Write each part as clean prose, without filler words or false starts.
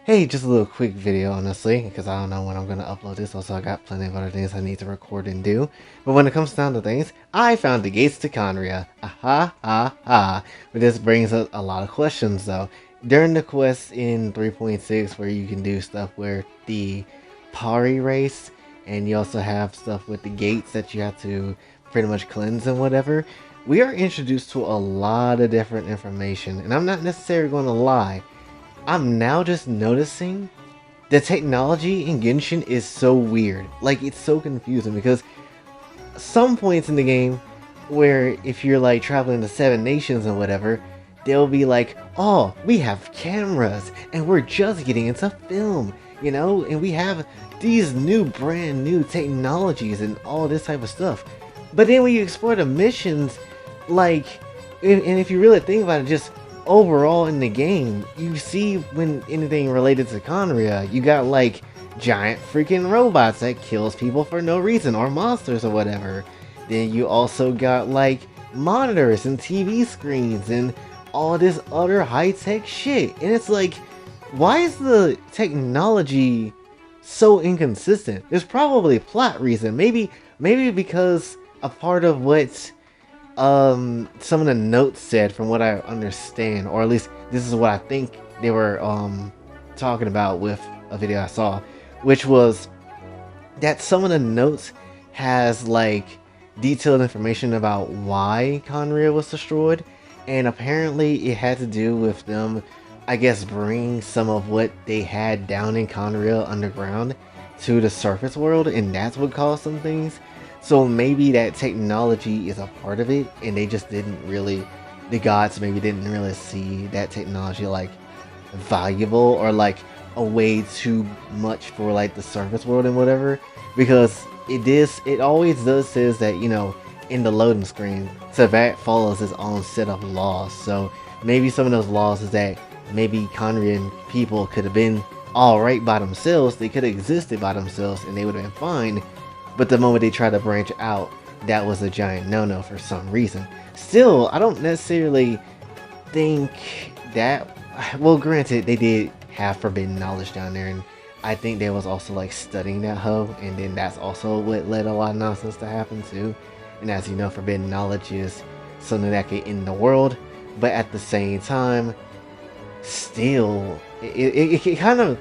Hey, just a little quick video, honestly, because I don't know when I'm going to upload this. Also, I got plenty of other things I need to record and do. But when it comes down to things, I found the gates to Conria. Aha, ha, ha. But this brings up a lot of questions, though. During the quest in 3.6, where you can do stuff where the Pari race, and you also have stuff with the gates that you have to pretty much cleanse and whatever, we are introduced to a lot of different information. And I'm not necessarily going to lie. I'm now just noticing the technology in Genshin is so weird. Like, it's so confusing because some points in the game where if you're like traveling to 7 nations and whatever, they'll be like, oh, we have cameras and we're just getting into film, and we have these brand new technologies and all this type of stuff. But then when you explore the missions, like, and if you really think about it, just overall in the game, you see when anything related to Conria, you got like giant freaking robots that kills people for no reason, or monsters or whatever. Then you also got like monitors and TV screens and all this other high-tech shit. And it's like, why is the technology so inconsistent? There's probably a plot reason. Maybe because a part of what some of the notes said, from what I understand, or at least this is what I think they were talking about with a video I saw, which was that some of the notes has like detailed information about why Conria was destroyed, and apparently it had to do with them, I guess, bringing some of what they had down in Conria underground to the surface world, and that's what caused some things. So maybe that technology is a part of it, and they just didn't really, the gods maybe didn't really see that technology like valuable, or like a way too much for like the surface world and whatever. Because it always does says that, in the loading screen, Savat follows his own set of laws. So maybe some of those laws is that maybe Conrian people could have been alright by themselves, they could have existed by themselves and they would have been fine. But the moment they tried to branch out, that was a giant no-no for some reason. Still, I don't necessarily think that, well, granted, they did have forbidden knowledge down there, and I think they was also like studying that hub, and then that's also what led a lot of nonsense to happen too. And as you know, forbidden knowledge is something that can end the world, but at the same time, still, it kind of,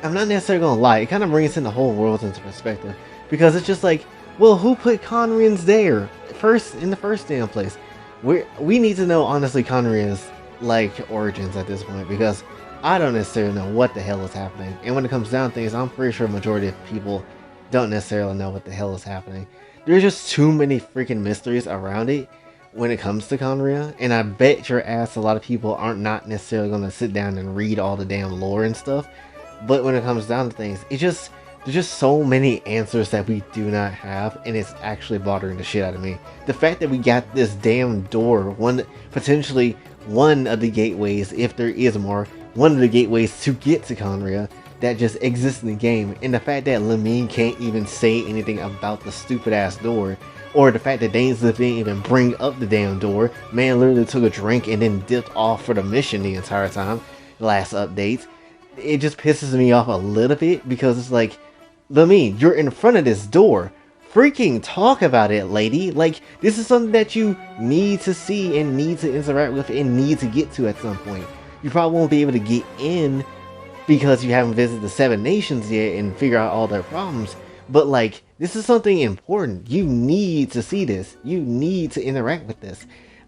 I'm not necessarily gonna lie, it kind of brings in the whole world into perspective. Because it's just like, well, who put Conrians there in the first damn place? We need to know, honestly, Conrians like origins at this point, because I don't necessarily know what the hell is happening. And when it comes down to things, I'm pretty sure a majority of people don't necessarily know what the hell is happening. There's just too many freaking mysteries around it when it comes to Conria, and I bet your ass a lot of people aren't not necessarily going to sit down and read all the damn lore and stuff. But when it comes down to things, there's just so many answers that we do not have, and it's actually bothering the shit out of me. The fact that we got this damn door, potentially one of the gateways, if there is more, one of the gateways to get to Conria, that just exists in the game, and the fact that Lamine can't even say anything about the stupid ass door, or the fact that Dainsleif didn't even bring up the damn door. Man literally took a drink and then dipped off for the mission the entire time, last updates. It just pisses me off a little bit, because it's like, Lamine, you're in front of this door. Freaking talk about it, lady. Like, this is something that you need to see and need to interact with and need to get to at some point. You probably won't be able to get in because you haven't visited the 7 nations yet and figure out all their problems. But like, this is something important. You need to see this. You need to interact with this.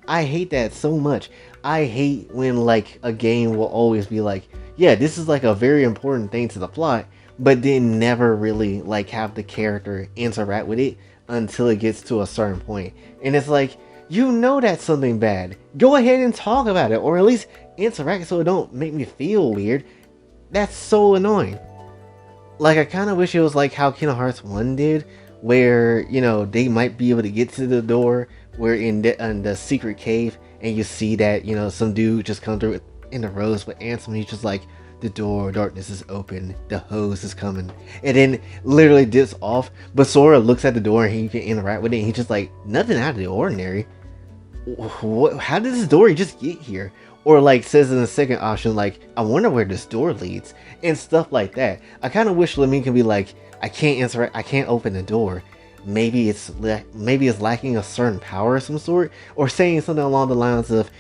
I hate that so much. I hate when like a game will always be like, yeah, this is like a very important thing to the plot, but then never really like have the character interact with it until it gets to a certain point. And it's like, that's something bad. Go ahead and talk about it, or at least interact so it don't make me feel weird. That's so annoying. Like, I kind of wish it was like how Kingdom Hearts 1 did, where, they might be able to get to the door, where in the secret cave, and you see that, some dude just come through in the rose with Ansem, he's just like, the door of darkness is open, the hose is coming, and then literally dips off, but Sora looks at the door and he can interact with it, and he's just like, nothing out of the ordinary. How did this door just get here? or like says in the second option, like, I wonder where this door leads, and stuff like that. I kind of wish Lamine could be like, I can't interact, I can't open the door. Maybe maybe it's lacking a certain power of some sort, or saying something along the lines of,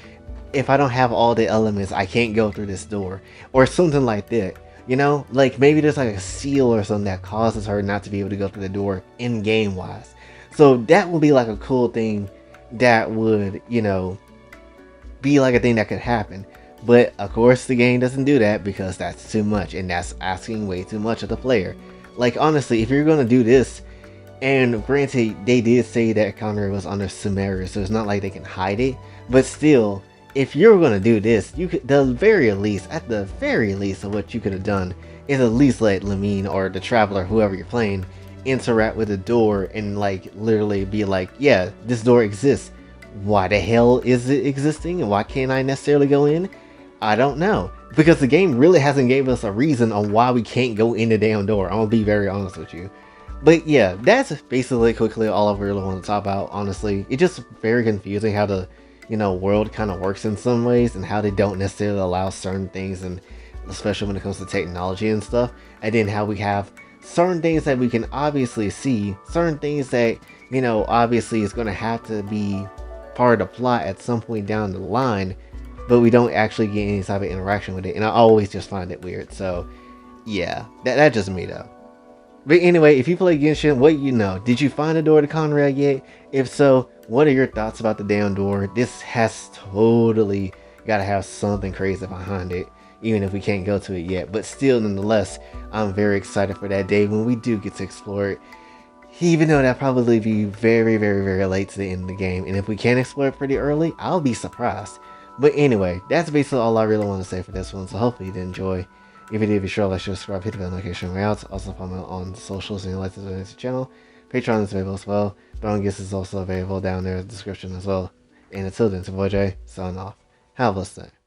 if I don't have all the elements, I can't go through this door, or something like that. You know, like maybe there's like a seal or something that causes her not to be able to go through the door in game wise. So that would be like a cool thing that would, you know, be like a thing that could happen. But of course, the game doesn't do that because that's too much, and that's asking way too much of the player. Like honestly, if you're gonna do this, and granted, they did say that Conrad was under Sumeria, so it's not like they can hide it. But still, if you're gonna do this, you could, at the very least, of what you could have done is at least let Lamine or the Traveler, whoever you're playing, interact with the door and like literally be like, yeah, this door exists. Why the hell is it existing, and why can't I necessarily go in? I don't know, because the game really hasn't gave us a reason on why we can't go in the damn door. I'm gonna be very honest with you. But yeah, that's basically quickly all I really want to talk about. Honestly, it's just very confusing how the, you know, world kind of works in some ways, and how they don't necessarily allow certain things, and especially when it comes to technology and stuff. And then how we have certain things that we can obviously see, certain things that, you know, obviously is going to have to be part of the plot at some point down the line, but we don't actually get any type of interaction with it. And I always just find it weird. So yeah, that's just me though. But anyway, if you play Genshin, what you know? Did you find the door to Conrad yet? If so, what are your thoughts about the damn door? This has totally got to have something crazy behind it, even if we can't go to it yet. But still, nonetheless, I'm very excited for that day when we do get to explore it. Even though that probably be very, very, very late to the end of the game. And if we can explore it pretty early, I'll be surprised. But anyway, that's basically all I really want to say for this one. So hopefully you did enjoy. If you did, be sure to like, share, subscribe, hit the bell notification way out. Also follow me on the socials and you like to donate to the channel. Patreon is available as well. Brown Gifts is also available down there in the description as well. And until then, it's your boy Jay, signing off. Have a blessed day.